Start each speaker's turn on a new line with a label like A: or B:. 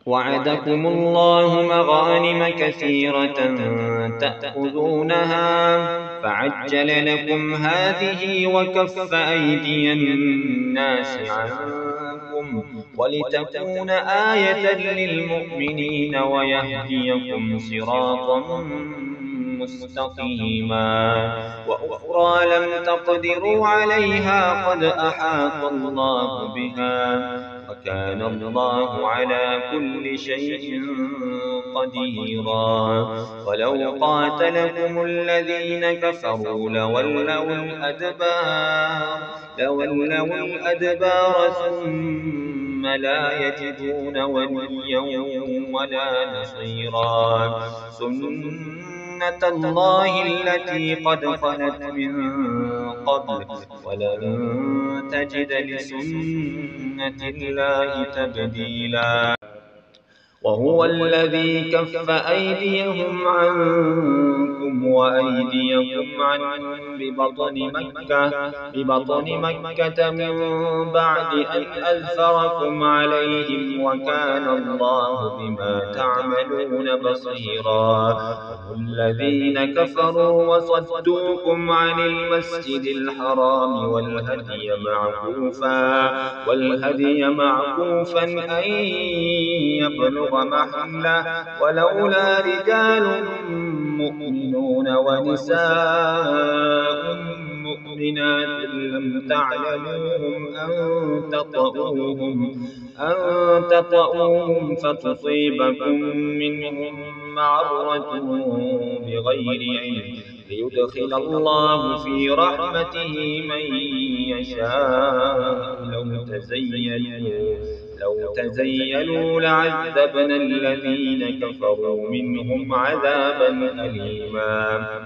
A: وعدكم الله مغانم كثيرة تأخذونها فعجل لكم هذه وكف أيدي الناس عنكم ولتكون آية للمؤمنين ويهديكم صراطا مستقيما وأخرى لم تقدروا عليها قد أحاط الله بها وكان الله على كل شيء قديرا ولو قاتلكم الذين كفروا لولوا الأدبار ثم لا يجدون وليا ولا نصيرا سنة الله التي قد خلت من قبل ولن تجد لسنة الله تبديلا وهو الذي كف أيديهم عنكم وأيديكم عنهم ببطن مكة من بعد أن أظفركم عليهم وكان الله بما تعملون بصيرا هم الذين كفروا وصدوكم عن المسجد الحرام والهدي معكوفا أن يبلغ محله ولولا رجال مؤمنون ونساء مؤمنات لم تعلموهم أن تطؤوهم فتصيبكم منهم معرة بغير علم ليدخل الله في رحمته من يشاء لو تزيلوا لعذبنا الذين كفروا منهم عذابا أليما